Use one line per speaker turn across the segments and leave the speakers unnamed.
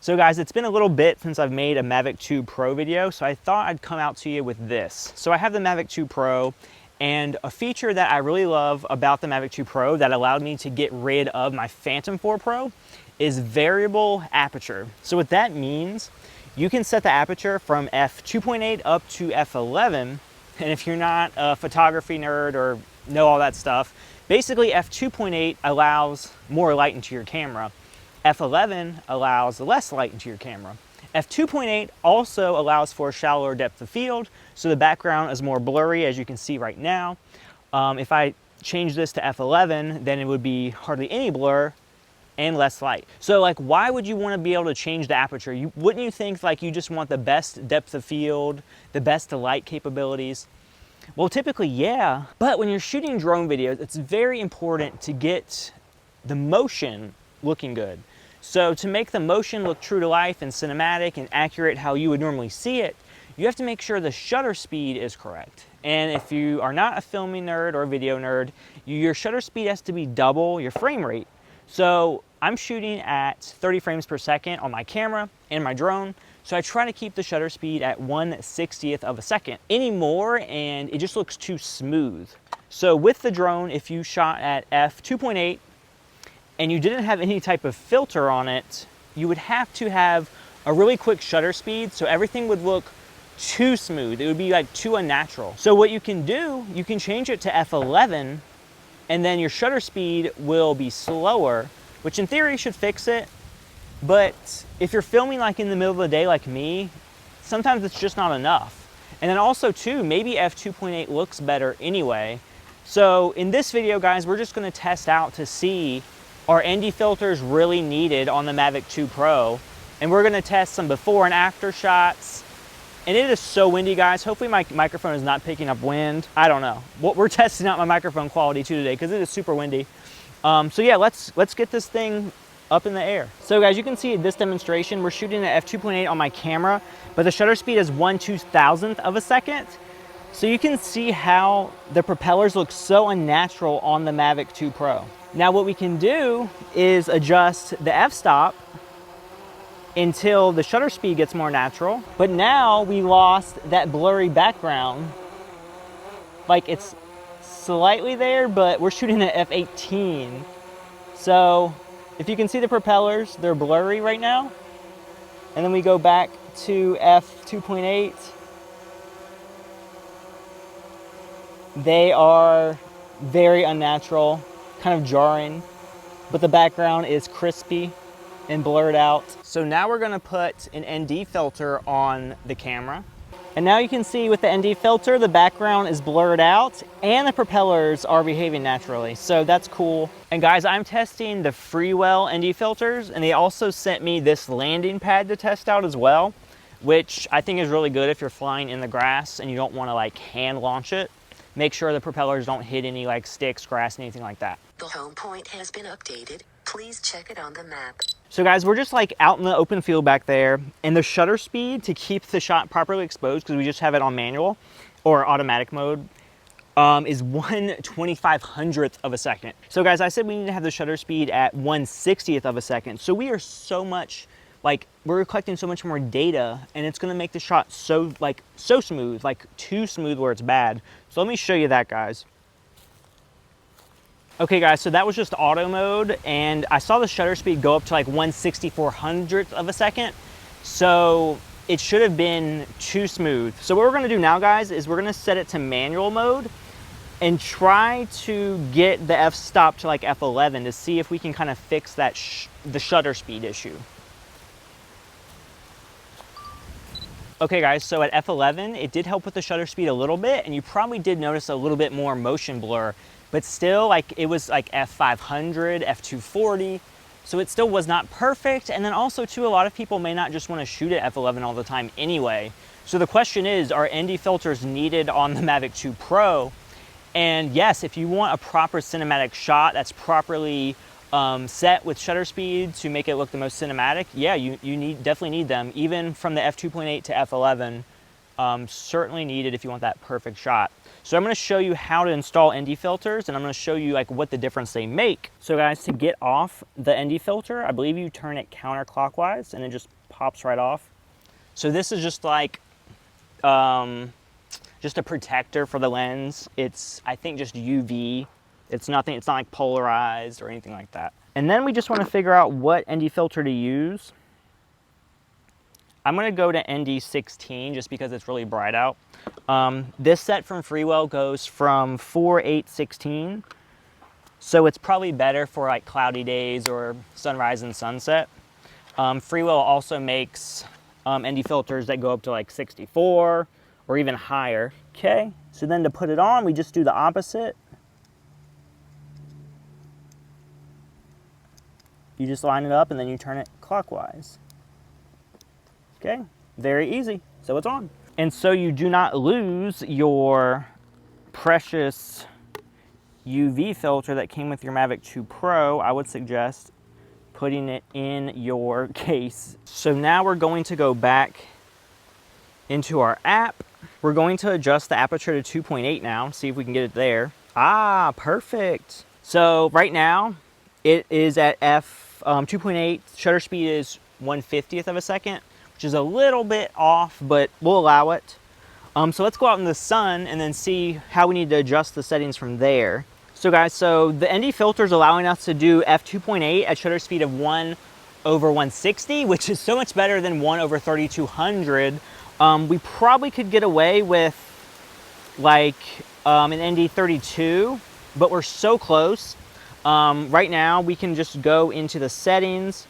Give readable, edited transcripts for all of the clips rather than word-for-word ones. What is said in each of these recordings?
So guys, it's been a little bit since I've made a Mavic 2 Pro video, so I thought I'd come out to you with this. So I have the Mavic 2 Pro, and a feature that I really love about the Mavic 2 Pro that allowed me to get rid of my Phantom 4 Pro is variable aperture. So what that means, you can set the aperture from f2.8 up to f11, and if you're not a photography nerd or know all that stuff, basically f2.8 allows more light into your camera. f11 allows less light into your camera. f2.8 also allows for a shallower depth of field, so the background is more blurry, as you can see right now. If I change this to f11, then it would be hardly any blur and less light. So like, why would you want to be able to change the aperture? Wouldn't you think like you just want the best depth of field, the best light capabilities? Well, typically, yeah, but when you're shooting drone videos, it's very important to get the motion looking good. So to make the motion look true to life and cinematic and accurate how you would normally see it, you have to make sure the shutter speed is correct. And if you are not a filming nerd or a video nerd, your shutter speed has to be double your frame rate. So I'm shooting at 30 frames per second on my camera and my drone, so I try to keep the shutter speed at 1/60th of a second. Any more and it just looks too smooth. So with the drone, if you shot at f2.8 and you didn't have any type of filter on it, you would have to have a really quick shutter speed so everything would look too smooth. It would be like too unnatural. So what you can do, you can change it to f11 and then your shutter speed will be slower, which in theory should fix it. But if you're filming like in the middle of the day like me, sometimes it's just not enough. And then also too, maybe f2.8 looks better anyway. So in this video, guys, we're just gonna test out to see, are ND filters really needed on the Mavic 2 Pro? And we're gonna test some before and after shots. And it is so windy, guys. Hopefully my microphone is not picking up wind. I don't know. We're testing out my microphone quality too today because it is super windy. So yeah, let's get this thing up in the air. So guys, you can see this demonstration, we're shooting at f2.8 on my camera, but the shutter speed is 1/2000th of a second. So you can see how the propellers look so unnatural on the Mavic 2 Pro. Now what we can do is adjust the f-stop until the shutter speed gets more natural. But now we lost that blurry background. Like it's slightly there, but we're shooting at f18. So if you can see the propellers, they're blurry right now. And then we go back to f2.8. They are very unnatural, kind of jarring, but the background is crispy and blurred out. So now we're gonna put an ND filter on the camera. And now you can see with the ND filter, the background is blurred out and the propellers are behaving naturally. So that's cool. And guys, I'm testing the Freewell ND filters, and they also sent me this landing pad to test out as well, which I think is really good if you're flying in the grass and you don't wanna like hand launch it. Make sure the propellers don't hit any like sticks, grass, anything like that.
The home point has been updated. Please check it on the map.
So guys, we're just like out in the open field back there, and the shutter speed to keep the shot properly exposed, because we just have it on manual or automatic mode, is 1/2500th of a second. So guys, I said we need to have the shutter speed at 1/60th of a second. So we are so much, like we're collecting so much more data, and it's gonna make the shot so smooth, like too smooth where it's bad. So let me show you that, guys. Okay guys, so that was just auto mode, and I saw the shutter speed go up to like 1/6400th of a second. So it should have been too smooth. So what we're gonna do now, guys, is we're gonna set it to manual mode and try to get the f-stop to like f11 to see if we can kind of fix that the shutter speed issue. Okay guys, so at f11, it did help with the shutter speed a little bit, and you probably did notice a little bit more motion blur. But still, like it was like f500, f240, so it still was not perfect. And then also too, a lot of people may not just want to shoot at f11 all the time anyway. So the question is, are ND filters needed on the Mavic 2 Pro? And yes, if you want a proper cinematic shot that's properly set with shutter speed to make it look the most cinematic, yeah, you definitely need them. Even from the f2.8 to f11, certainly needed if you want that perfect shot. So I'm going to show you how to install ND filters, and I'm going to show you like what the difference they make. So guys, to get off the ND filter, I believe you turn it counterclockwise and it just pops right off. So this is just like just a protector for the lens. It's, I think, just UV. It's nothing, it's not like polarized or anything like that. And then we just want to figure out what ND filter to use. I'm going to go to ND16 just because it's really bright out. This set from Freewell goes from 4, 8, 16. So it's probably better for like cloudy days or sunrise and sunset. Freewell also makes ND filters that go up to like 64 or even higher. Okay, so then to put it on, we just do the opposite. You just line it up and then you turn it clockwise. Okay, very easy. So it's on. And so you do not lose your precious UV filter that came with your Mavic 2 Pro. I would suggest putting it in your case. So now we're going to go back into our app. We're going to adjust the aperture to 2.8 now, see if we can get it there. Ah, perfect. So right now it is at f2.8. Shutter speed is 1/50th of a second, which is a little bit off, but we'll allow it. So let's go out in the sun and then see how we need to adjust the settings from there. So guys, so the ND filter is allowing us to do f2.8 at shutter speed of 1/160, which is so much better than 1/3200. We probably could get away with like an ND32, but we're so close. Right now we can just go into the settings,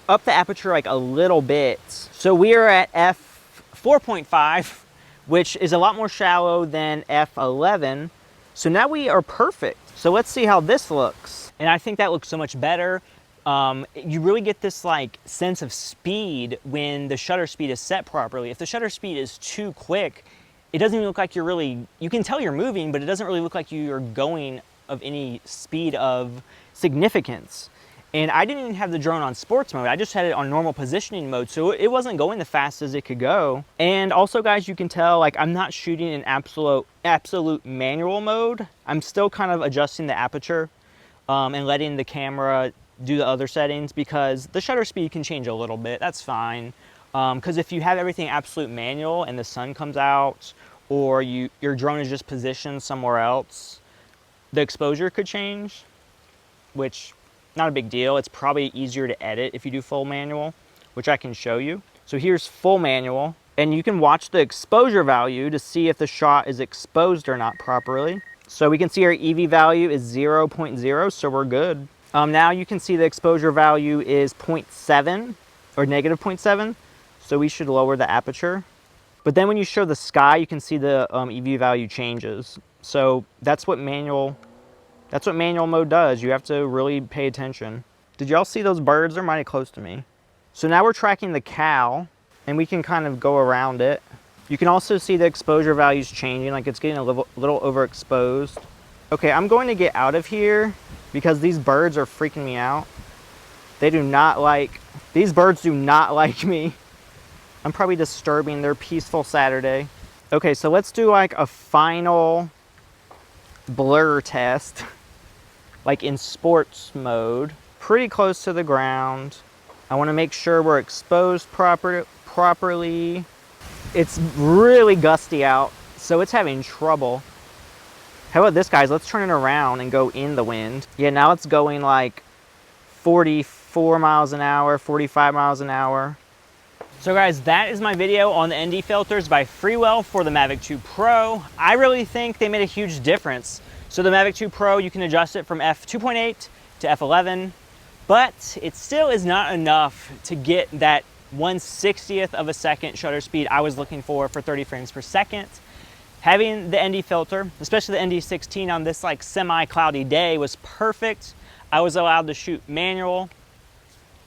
up the aperture like a little bit. So we are at f4.5, which is a lot more shallow than f11. So now we are perfect. So let's see how this looks. And I think that looks so much better. You really get this like sense of speed when the shutter speed is set properly. If the shutter speed is too quick, it doesn't even look like you're really, you can tell you're moving, but it doesn't really look like you're going of any speed of significance. And I didn't even have the drone on sports mode. I just had it on normal positioning mode, so it wasn't going the fastest as it could go. And also guys, you can tell like I'm not shooting in absolute manual mode. I'm still kind of adjusting the aperture and letting the camera do the other settings, because the shutter speed can change a little bit. That's fine. Because if you have everything absolute manual and the sun comes out, or your drone is just positioned somewhere else, the exposure could change, which not a big deal. It's probably easier to edit if you do full manual, which I can show you. So here's full manual, and you can watch the exposure value to see if the shot is exposed or not properly. So we can see our EV value is 0.0, so we're good. Now you can see the exposure value is 0.7 or negative 0.7, so we should lower the aperture. But then when you show the sky, you can see the EV value changes. So that's what manual mode does. You have to really pay attention. Did y'all see those birds? They're mighty close to me. So now we're tracking the cow, and we can kind of go around it. You can also see the exposure values changing, like it's getting a little overexposed. Okay, I'm going to get out of here because these birds are freaking me out. These birds do not like me. I'm probably disturbing their peaceful Saturday. Okay, so let's do like a final blur test, like in sports mode, pretty close to the ground. I want to make sure we're exposed properly. It's really gusty out, so it's having trouble. How about this, guys? Let's turn it around and go in the wind. Yeah, now it's going like 44 miles an hour, 45 miles an hour. So guys, that is my video on the ND filters by Freewell for the Mavic 2 Pro. I really think they made a huge difference. So the Mavic 2 Pro, you can adjust it from f2.8 to f11, but it still is not enough to get that 1/60th of a second shutter speed I was looking for 30 frames per second. Having the ND filter, especially the ND16 on this like semi-cloudy day, was perfect. I was allowed to shoot manual.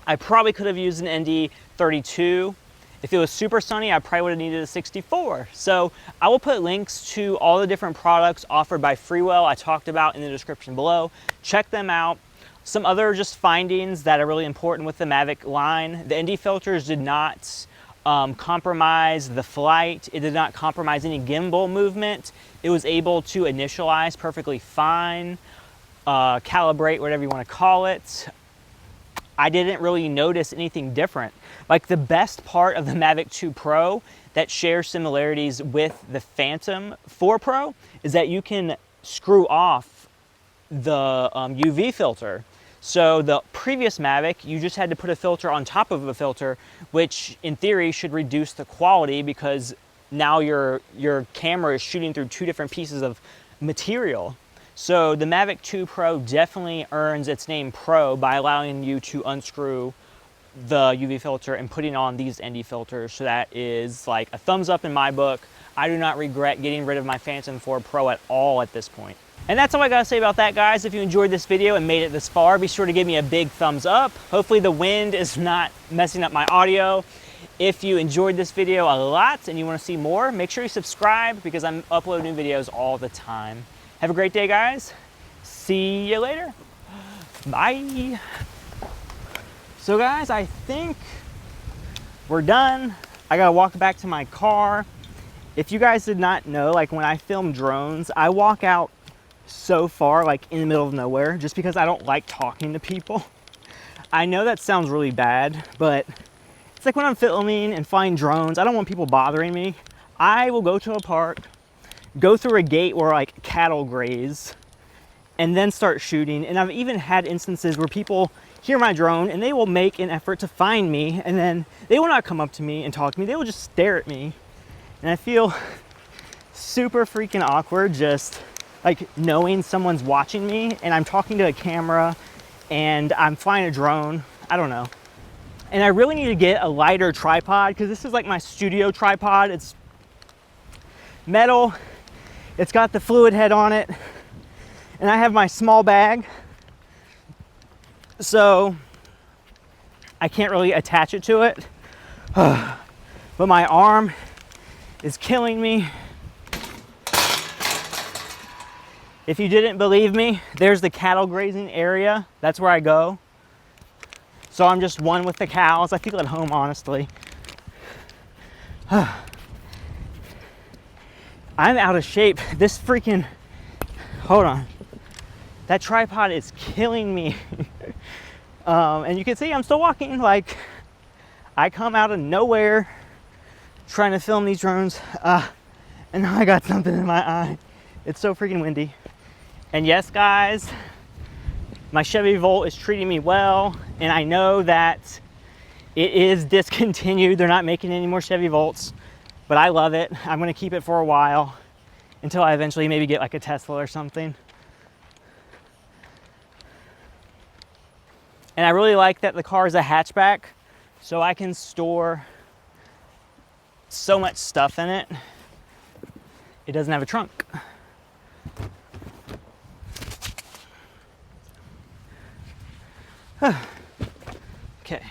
I probably could have used an ND32. If it was super sunny, I probably would have needed a 64. So I will put links to all the different products offered by Freewell I talked about in the description below. Check them out. Some other just findings that are really important with the Mavic line. The ND filters did not compromise the flight. It did not compromise any gimbal movement. It was able to initialize perfectly fine, calibrate, whatever you want to call it. I didn't really notice anything different. Like, the best part of the Mavic 2 Pro that shares similarities with the Phantom 4 Pro is that you can screw off the UV filter. So the previous Mavic, you just had to put a filter on top of a filter, which in theory should reduce the quality because now your camera is shooting through two different pieces of material. So the Mavic 2 Pro definitely earns its name Pro by allowing you to unscrew the UV filter and putting on these ND filters. So that is like a thumbs up in my book. I do not regret getting rid of my Phantom 4 Pro at all at this point. And that's all I gotta say about that, guys. If you enjoyed this video and made it this far, be sure to give me a big thumbs up. Hopefully the wind is not messing up my audio. If you enjoyed this video a lot and you wanna see more, make sure you subscribe because I'm uploading videos all the time. Have a great day, guys. See you later. Bye. So guys, I think we're done. I gotta walk back to my car. If you guys did not know, like when I film drones, I walk out so far, like in the middle of nowhere, just because I don't like talking to people. I know that sounds really bad, but it's like when I'm filming and flying drones, I don't want people bothering me. I will go to a park, go through a gate where like cattle graze, and then start shooting. And I've even had instances where people hear my drone and they will make an effort to find me, and then they will not come up to me and talk to me. They will just stare at me. And I feel super freaking awkward just like knowing someone's watching me and I'm talking to a camera and I'm flying a drone. I don't know. And I really need to get a lighter tripod because this is like my studio tripod. It's metal. It's got the fluid head on it. And I have my small bag. So I can't really attach it to it. But my arm is killing me. If you didn't believe me, there's the cattle grazing area. That's where I go. So I'm just one with the cows. I feel at home, honestly. I'm out of shape. This freaking, hold on. That tripod is killing me. And you can see I'm still walking. Like, I come out of nowhere trying to film these drones. And now I got something in my eye. It's so freaking windy. And yes, guys, my Chevy Volt is treating me well, and I know that it is discontinued. They're not making any more Chevy Volts, but I love it. I'm gonna keep it for a while until I eventually maybe get like a Tesla or something. And I really like that the car is a hatchback, so I can store so much stuff in it. It doesn't have a trunk. Okay.